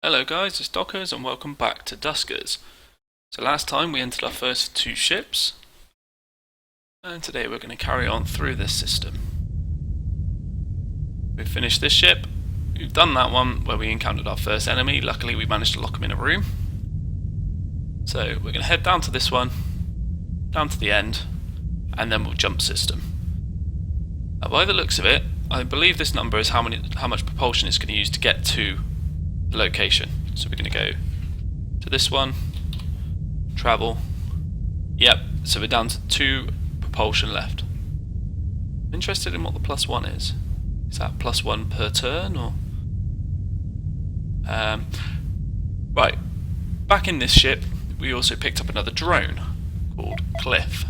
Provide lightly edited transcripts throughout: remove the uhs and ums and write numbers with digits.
Hello guys, it's Dockers and welcome back to Duskers. So last time we entered our first two ships, and today we're going to carry on through this system. We've finished this ship, we've done that one where we encountered our first enemy. Luckily we managed to lock him in a room. So we're going to head down to this one, down to the end, and then we'll jump system. Now by the looks of it, I believe this number is how much propulsion it's going to use to get to the location. So we're going to go to this one, travel. Yep, so we're down to 2 propulsion left. I'm interested in what the +1 is. Is that +1 per turn or? Right, back in this ship we also picked up another drone called Cliff.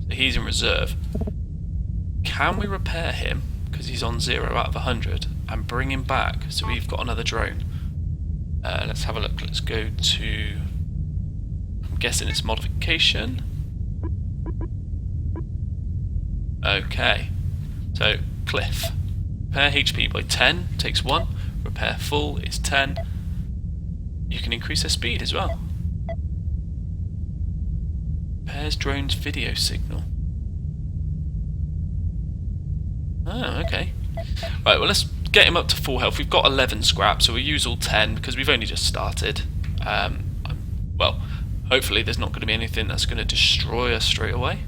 So he's in reserve. Can we repair him, because he's on 0 out of 100, and bring him back so we've got another drone? Let's have a look. Let's go to, I'm guessing it's modification. Okay, so Cliff, repair HP by 10 takes 1, repair full is 10. You can increase their speed as well. Repairs drone's video signal. Oh, okay. Right, well let's get him up to full health. We've got 11 scrap, so we'll use all 10 because we've only just started. Well, hopefully there's not going to be anything that's going to destroy us straight away.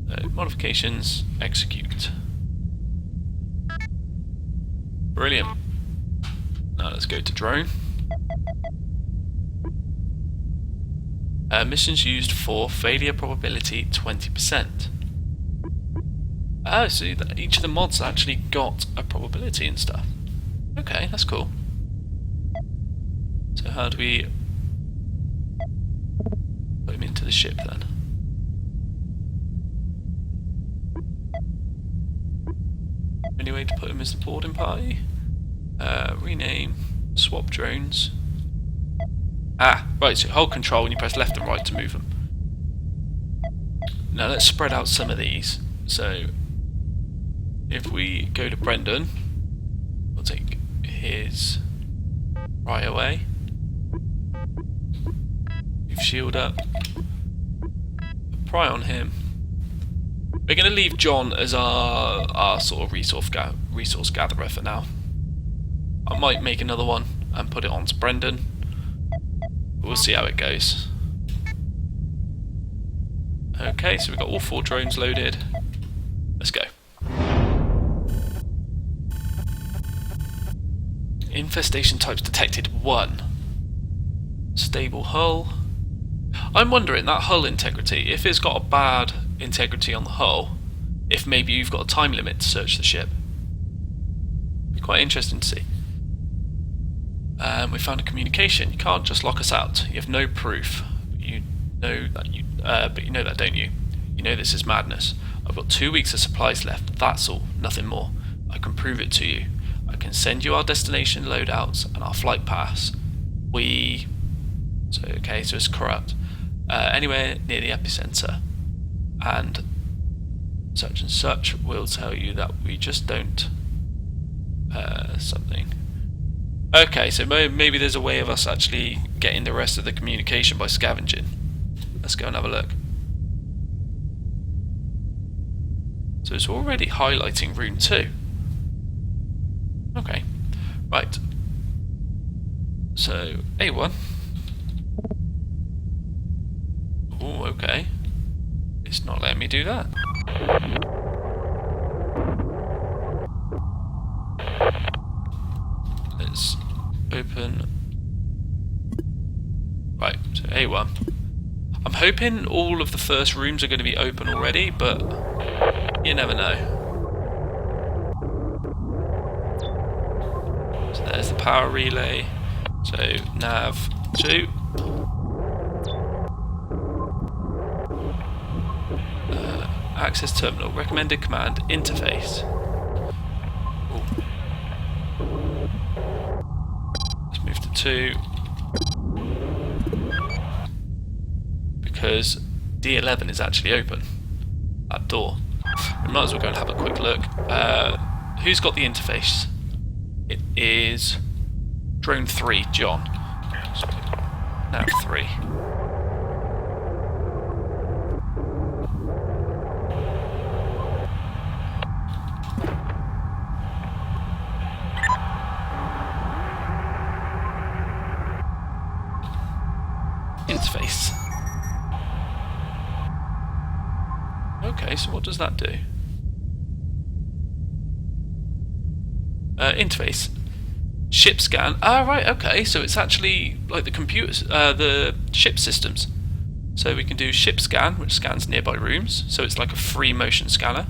So, modifications, execute. Brilliant. Now let's go to drone. Missions used for failure probability 20%. Oh, so each of the mods actually got a probability and stuff. Okay, that's cool. So how do we put him into the ship then? Any way to put him as the boarding party? Rename, swap drones. Ah, right, so hold control and you press left and right to move them. Now let's spread out some of these. So if we go to Brendan, we'll take his right away. Move shield up. Pry on him. We're going to leave John as our sort of resource gatherer for now. I might make another one and put it onto Brendan. We'll see how it goes. Okay, so we've got all 4 drones loaded. Let's go. Infestation types detected 1. Stable hull. I'm wondering, that hull integrity, if it's got a bad integrity on the hull, if maybe you've got a time limit to search the ship. Be quite interesting to see. We found a communication. You can't just lock us out. You have no proof. You know that, don't you? You know this is madness. I've got 2 weeks of supplies left. That's all. Nothing more. I can prove it to you. I can send you our destination loadouts and our flight pass. So it's corrupt. Anywhere near the epicenter, and such will tell you that we just don't something. Okay, so maybe there's a way of us actually getting the rest of the communication by scavenging. Let's go and have a look. So it's already highlighting room 2. Okay, right. So A1. Oh, okay. It's not letting me do that. Let's open. Right, so A1. I'm hoping all of the first rooms are going to be open already, but you never know. So there's the power relay. So nav 2. Access terminal. Recommended command interface. Ooh. Let's move to 2. Because D11 is actually open. That door. We might as well go and have a quick look. Who's got the interface? It is Drone 3, John. So, now 3. Interface. Okay, so what does that do? Interface. Ship scan. Ah, right, okay, so it's actually like the computers, the ship systems. So we can do ship scan, which scans nearby rooms, so it's like a free motion scanner.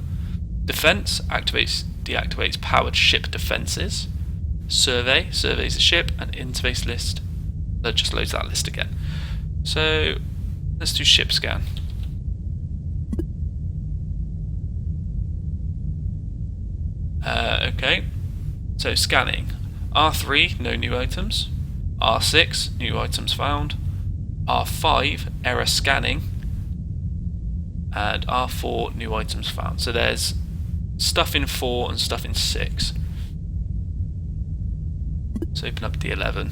Defense activates, deactivates powered ship defenses. Survey surveys the ship, and interface list that just loads that list again. So let's do ship scan. Okay, so scanning. R3, no new items. R6, new items found. R5, error scanning. And R4, new items found. So there's stuff in 4 and stuff in 6. Let's open up D11.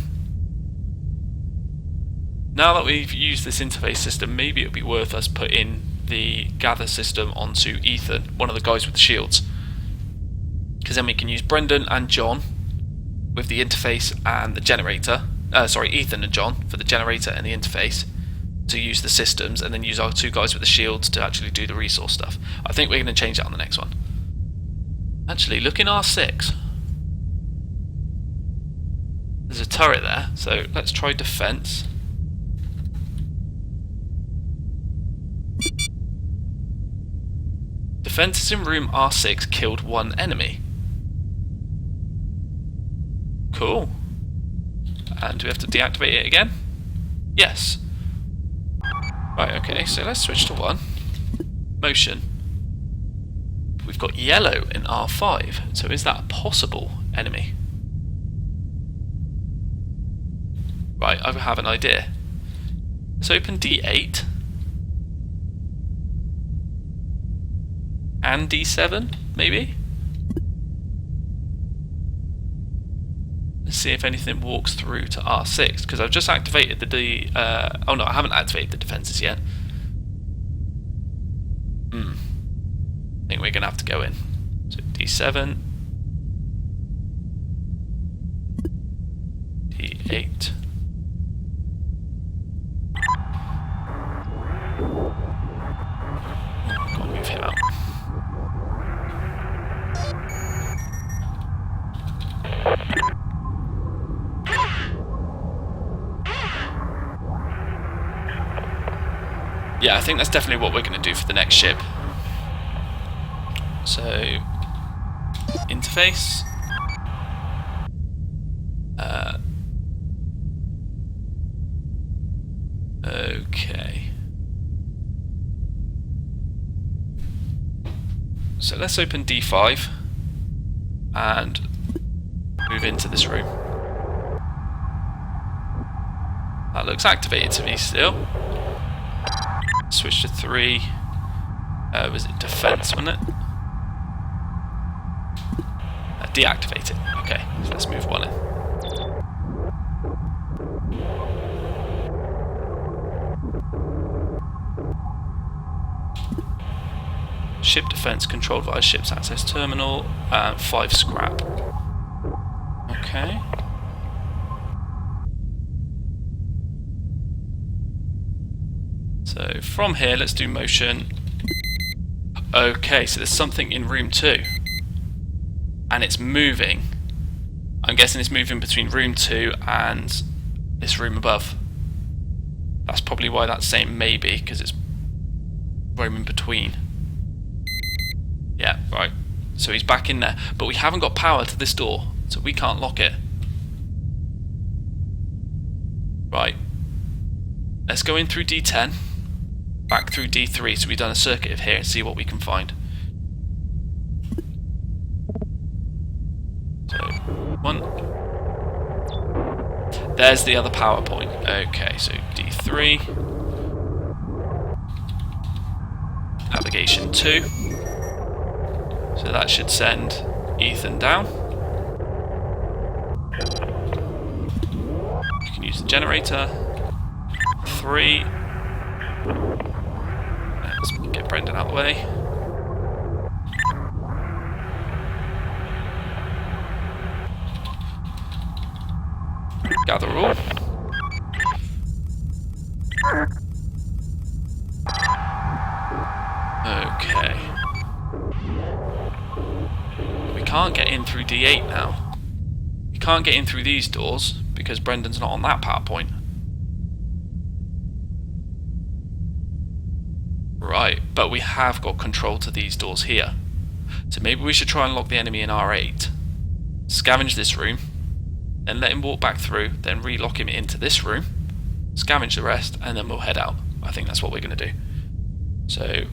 Now that we've used this interface system, maybe it would be worth us putting the gather system onto Ethan, one of the guys with the shields. Because then we can use Brendan and John with the interface and the generator. Ethan and John for the generator and the interface to use the systems, and then use our 2 guys with the shields to actually do the resource stuff. I think we're going to change that on the next one. Actually, look in R6. There's a turret there, so let's try defense. Defenses in room R6 killed 1 enemy. Cool. And do we have to deactivate it again? Yes. Right, okay, so let's switch to 1. Motion. We've got yellow in R5, so is that a possible enemy? Right, I have an idea. Let's open D8. And D7, maybe? Let's see if anything walks through to R6, because I've just activated the oh no, I haven't activated the defences yet. I think we're going to have to go in. So D7. D8. Can't move him out. Yeah, I think that's definitely what we're going to do for the next ship. So, interface. Okay. So let's open D5 and move into this room. That looks activated to me still. Switch to 3. Was it defense, wasn't it? Deactivate it. Okay, so let's move 1 in. Ship defense controlled via ship's access terminal. 5 scrap. Okay. So from here, let's do motion. Okay, so there's something in room 2. And it's moving. I'm guessing it's moving between room 2 and this room above. That's probably why that's saying maybe, because it's room in between. Yeah, right. So he's back in there. But we haven't got power to this door, so we can't lock it. Right. Let's go in through D10. Back through D3, so we've done a circuit of here and see what we can find. So, 1. There's the other power point. Okay, so D3. Navigation 2. So that should send Ethan down. use the generator. 3. Let's get Brendan out of the way. Gather all. Okay. We can't get in through D8 now. We can't get in through these doors because Brendan's not on that power point. Right, but we have got control to these doors here. So maybe we should try and lock the enemy in R8. Scavenge this room. Then let him walk back through, then relock him into this room, scavenge the rest, and then we'll head out. I think that's what we're going to do. So,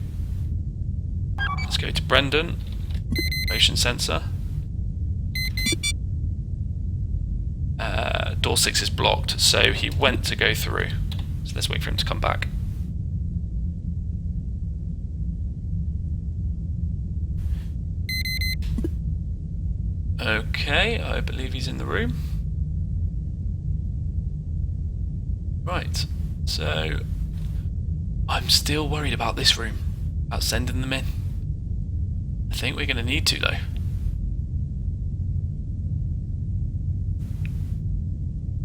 let's go to Brendan, motion sensor. Door 6 is blocked, so he went to go through. So let's wait for him to come back. Okay, I believe he's in the room. Right, so I'm still worried about this room, about sending them in. I think we're going to need to though.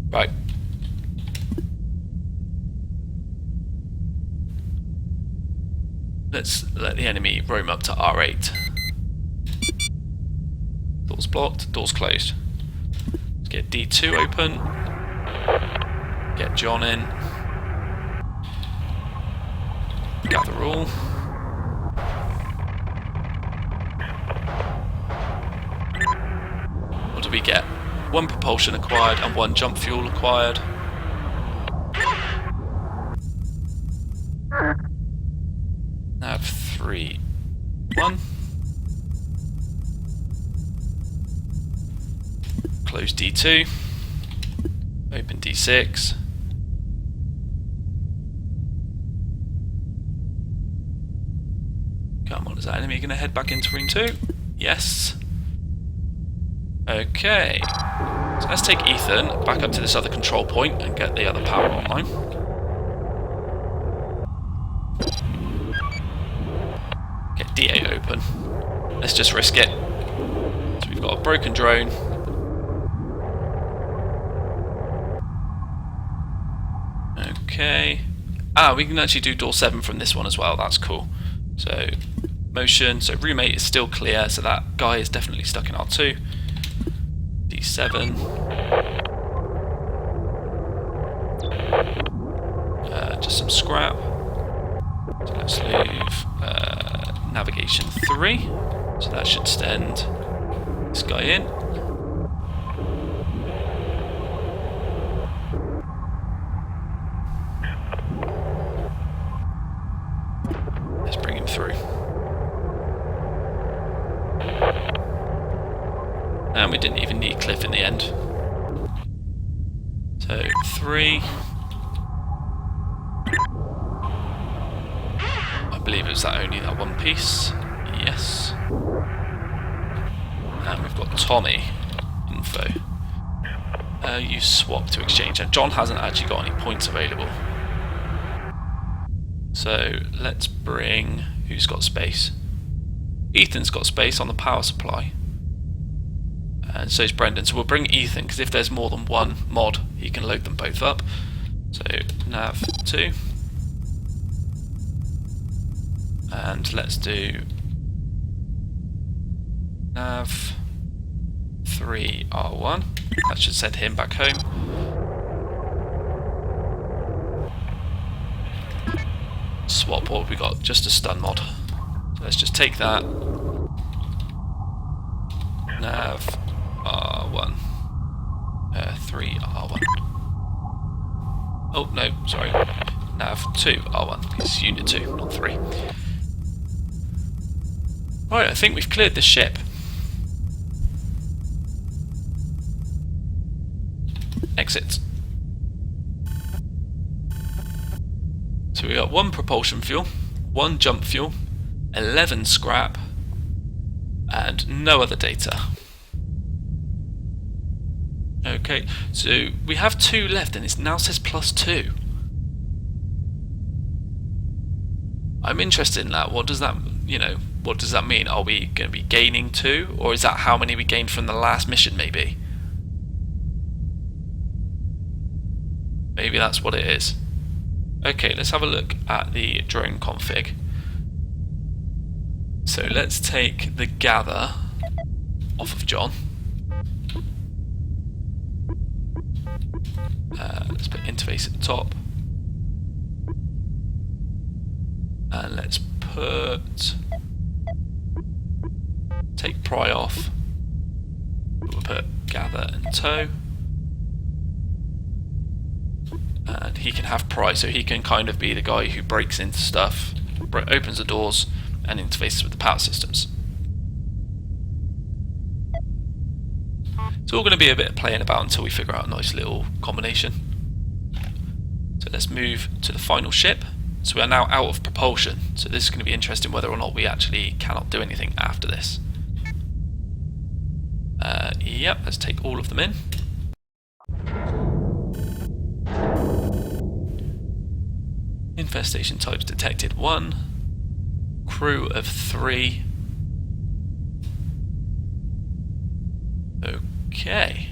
Right. Let's let the enemy roam up to R8. Doors blocked, doors closed. Let's get D2 open. Get John in. Gather all. What do we get? 1 propulsion acquired and 1 jump fuel acquired. Nav 3, 1. Close D2. Open D6. Come on, is that enemy going to head back into room 2? Yes. Okay. So let's take Ethan back up to this other control point and get the other power online. Get D8 open. Let's just risk it. So we've got a broken drone. Okay. We can actually do door 7 from this one as well. That's cool. So, motion. So, room 8 is still clear. So, that guy is definitely stuck in R2. D7. Just some scrap. So, let's leave navigation 3. So, that should send this guy in. Through. And we didn't even need Cliff in the end. So 3. I believe it was only that one piece. Yes. And we've got Tommy info. You swap to exchange, and John hasn't actually got any points available. So let's bring... Who's got space? Ethan's got space on the power supply. And so's Brendan. So we'll bring Ethan, because if there's more than one mod, he can load them both up. So nav 2. And let's do nav 3 R1. That should send him back home. Swap, what have we got? Just a stun mod. So let's just take that. Nav R1. 3 R1. Oh, no, sorry. Nav 2 R1. It's unit 2, not 3. Right, I think we've cleared the ship. Exit. So we got 1 propulsion fuel, 1 jump fuel, 11 scrap, and no other data. Okay, so we have 2 left and it now says +2. I'm interested in that. What does that, what does that mean? Are we going to be gaining 2? Or is that how many we gained from the last mission, maybe? Maybe that's what it is. Okay, let's have a look at the drone config. So let's take the gather off of John. Let's put interface at the top. And let's take pry off. We'll put gather and tow. And he can have pry, so he can kind of be the guy who breaks into stuff, opens the doors, and interfaces with the power systems. It's all going to be a bit of playing about until we figure out a nice little combination. So let's move to the final ship. So we are now out of propulsion, so this is going to be interesting whether or not we actually cannot do anything after this. Yep, let's take all of them in. Infestation types detected 1. Crew of 3. Okay.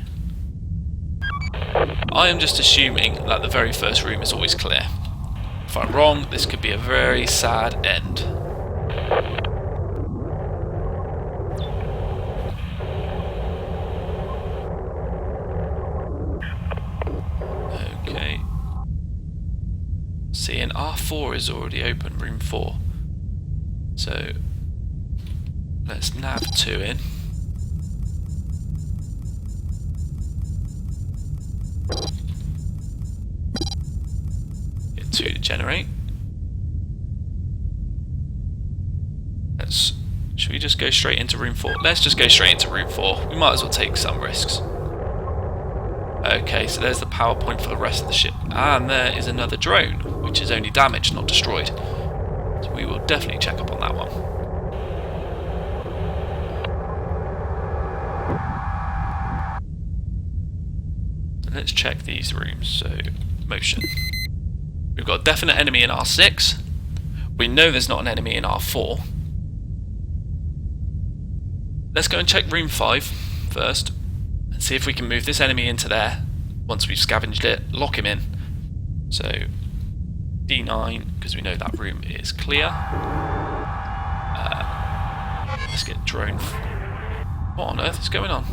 I am just assuming that the very first room is always clear. If I'm wrong, this could be a very sad end. Okay. See, and R4 is already open, room 4. So, let's nav 2 in. Get 2 to generate. Should we just go straight into room 4? Let's just go straight into room 4. We might as well take some risks. Okay, so there's the power point for the rest of the ship. And there is another drone, which is only damaged, not destroyed. So we will definitely check up on that one. So let's check these rooms. So, motion. We've got a definite enemy in R6. We know there's not an enemy in R4. Let's go and check room 5 first. And see if we can move this enemy into there. Once we've scavenged it, lock him in. So, D9, because we know that room is clear. Let's get drone. What on earth is going on?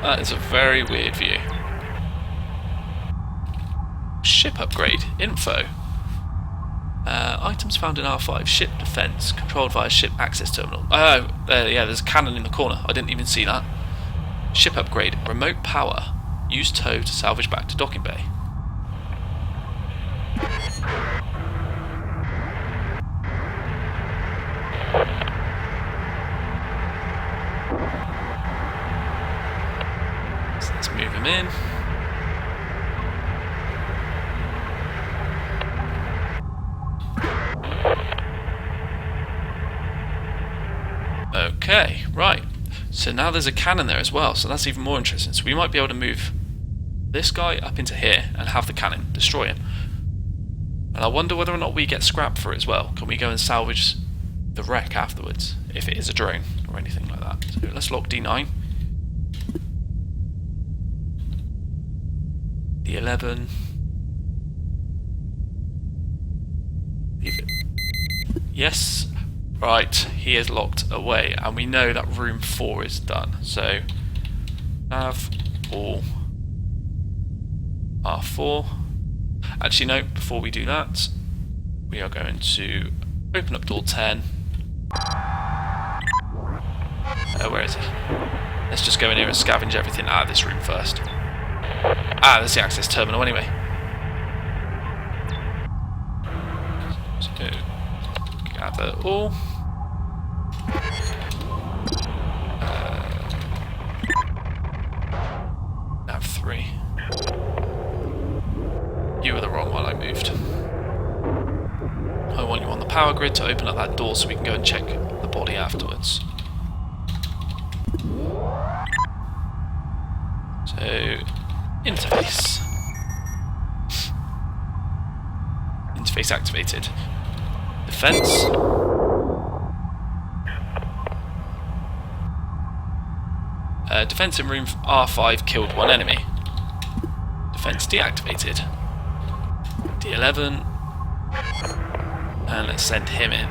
That is a very weird view. Ship upgrade. Info. Items found in R5. Ship defense. Controlled via ship access terminal. Oh, yeah, there's a cannon in the corner. I didn't even see that. Ship upgrade. Remote power. Use tow to salvage back to docking bay. So let's move him in. Okay, right. So now there's a cannon there as well, so that's even more interesting. So we might be able to move this guy up into here and have the cannon destroy him. And I wonder whether or not we get scrap for it as well. Can we go and salvage the wreck afterwards, if it is a drone or anything like that? So let's lock D9. D11. Leave it. Yes. Right, he is locked away, and we know that room 4 is done. So, nav all R4. Actually, no, before we do that, we are going to open up door 10. Where is he? Let's just go in here and scavenge everything out of this room first. Ah, there's the access terminal anyway. So, gather all. Nav 3. You were the wrong one, I moved. I want you on the power grid to open up that door so we can go and check the body out. afterwards. So, interface. Interface activated. Defense. Defense in room R5 killed one enemy. Defense deactivated. D11. And let's send him in.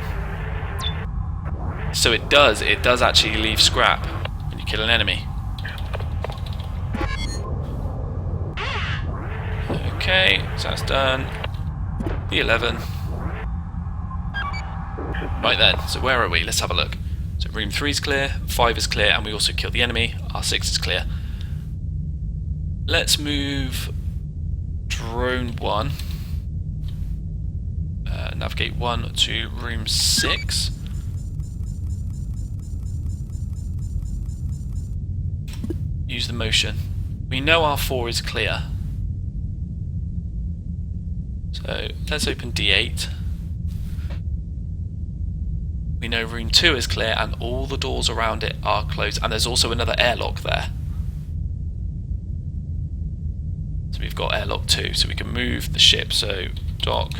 So it does actually leave scrap when you kill an enemy. Okay, so that's done. D11. Right then, so where are we? Let's have a look. So room 3 is clear, 5 is clear, and we also killed the enemy. R6 is clear. Let's move drone 1. Navigate 1 to room 6. Use the motion. We know R4 is clear. So let's open D8. We know room 2 is clear and all the doors around it are closed, and there's also another airlock there. So we've got airlock 2, so we can move the ship. So dock,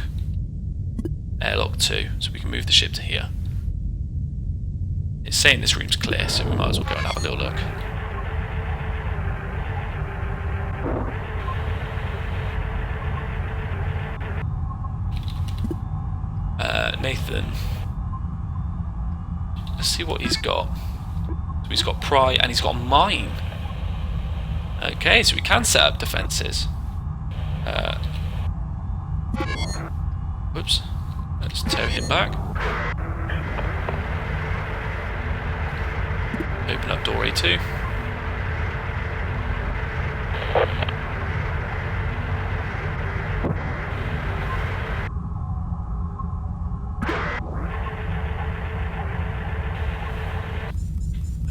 airlock 2, so we can move the ship to here. It's saying this room's clear, so we might as well go and have a little look. Nathan. Let's see what he's got. So he's got pry and he's got mine. Okay, so we can set up defences. Whoops. Let's tow him back. Open up door A2.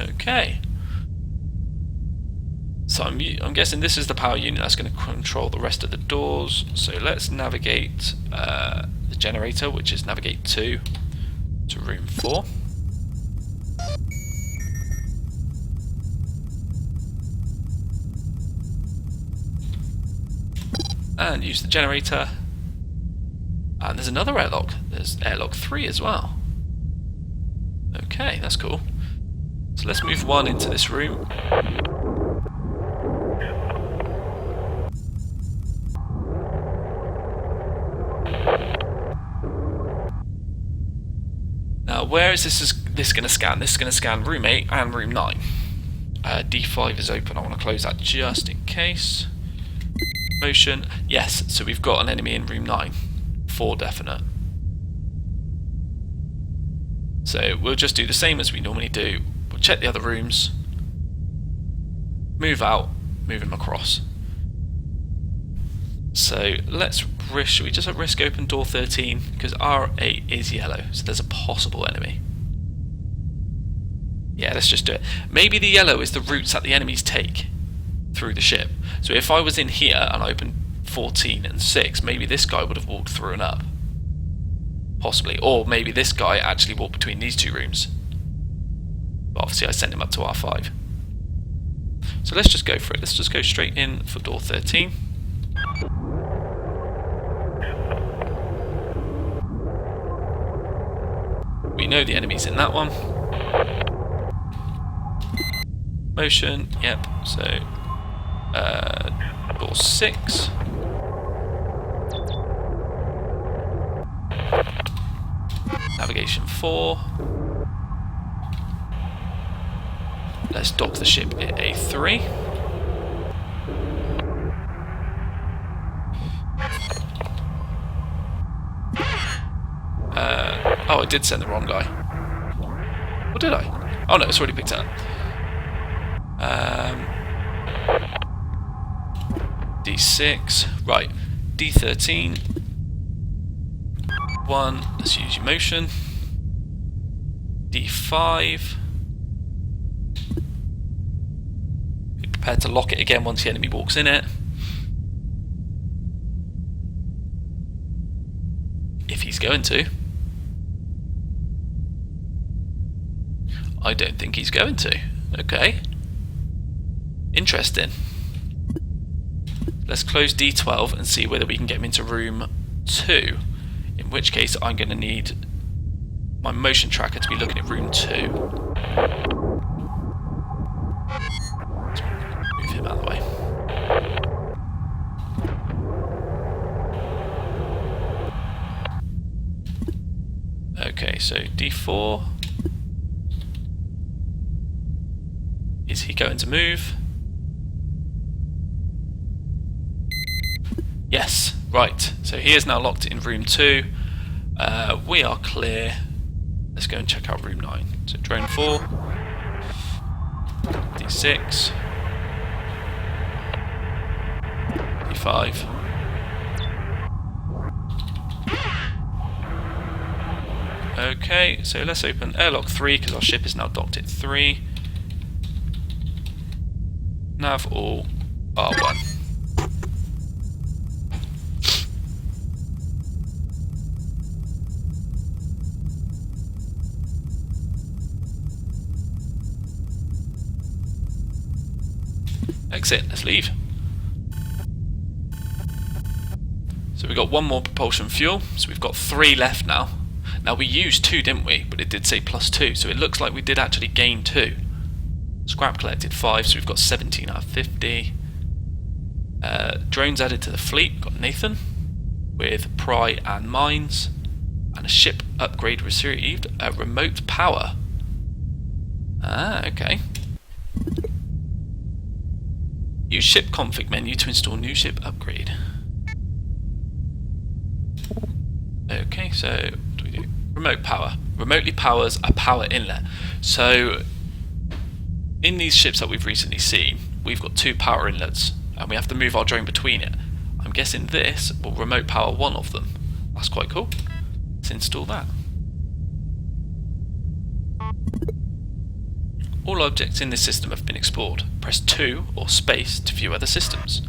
Okay. So I'm guessing this is the power unit that's going to control the rest of the doors. So let's navigate the generator, which is navigate 2 to room 4. And use the generator. And there's another airlock. There's airlock 3 as well. Okay, that's cool. So let's move 1 into this room. Now, where is this going to scan? This is going to scan room 8 and room 9. D5 is open. I want to close that just in case. Motion. Yes, so we've got an enemy in room 9. For definite. So we'll just do the same as we normally do. We'll check the other rooms. Move out. Move him across. So let's risk, should we just risk open door 13? Because R8 is yellow, so there's a possible enemy. Yeah, let's just do it. Maybe the yellow is the routes that the enemies take through the ship. So if I was in here and I opened 14 and 6, maybe this guy would have walked through and up. Possibly. Or maybe this guy actually walked between these two rooms. But obviously I sent him up to R5. So let's just go for it. Let's just go straight in for door 13. We know the enemy's in that one. Motion, yep, so door 6. Navigation 4. Let's dock the ship at A3. Oh, I did send the wrong guy. Or did I? Oh no, it's already picked up. D6. Right. D13. 1. Let's use your motion. D5. Be prepared to lock it again once the enemy walks in it. If he's going to. I don't think he's going to. Okay. Interesting. Let's close D12 and see whether we can get him into room 2. In which case I'm going to need my motion tracker to be looking at room 2. Let's move him out of the way. Okay, so D4. Is he going to move? Yes, right. So he is now locked in room 2. We are clear. Let's go and check out room 9. So drone 4. D6. D5. Okay, so let's open airlock 3 because our ship is now docked at 3. Nav all R1. Exit, let's leave. So we've got one more propulsion fuel, so we've got 3 left now. Now we used 2, didn't we? But it did say +2, so it looks like we did actually gain 2. Scrap collected 5, so we've got 17 out of 50. Drones added to the fleet. We've got Nathan with pry and mines, and a ship upgrade received. Remote power. Ah, okay. Use ship config menu to install new ship upgrade. Okay, so what do we do? Remote power. Remotely powers a power inlet. So in these ships that we've recently seen, we've got 2 power inlets and we have to move our drone between it. I'm guessing this will remote power one of them. That's quite cool. Let's install that. All objects in this system have been explored. Press 2 or space to view other systems.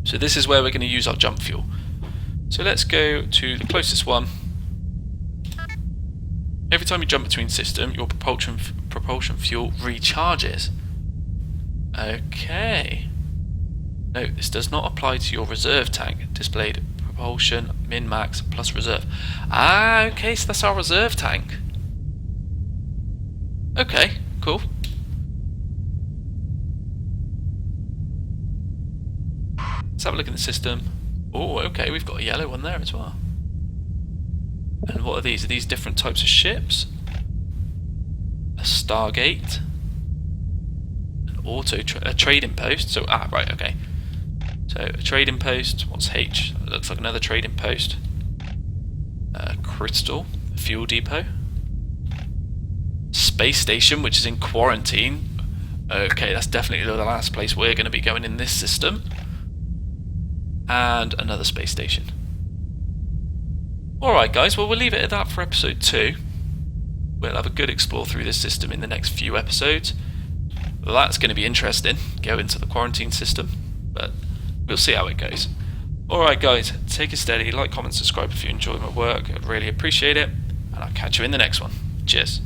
So this is where we're going to use our jump fuel. So let's go to the closest one. Every time you jump between systems, your propulsion fuel recharges. Okay. No, this does not apply to your reserve tank. Displayed propulsion, min-max, plus reserve. Ah, okay, so that's our reserve tank. Okay, cool. Let's have a look at the system. Oh, okay, we've got a yellow one there as well. And what are these? Are these different types of ships? A Stargate. A trading post. So, right, okay. So, a trading post. What's H? It looks like another trading post. Crystal. A fuel depot. Space station, which is in quarantine. Okay, that's definitely the last place we're going to be going in this system. And another space station. Alright guys, well we'll leave it at that for episode 2. We'll have a good explore through this system in the next few episodes. Well, that's going to be interesting, go into the quarantine system, but we'll see how it goes. Alright guys, take it steady, like, comment, subscribe if you enjoy my work, I'd really appreciate it, and I'll catch you in the next one. Cheers.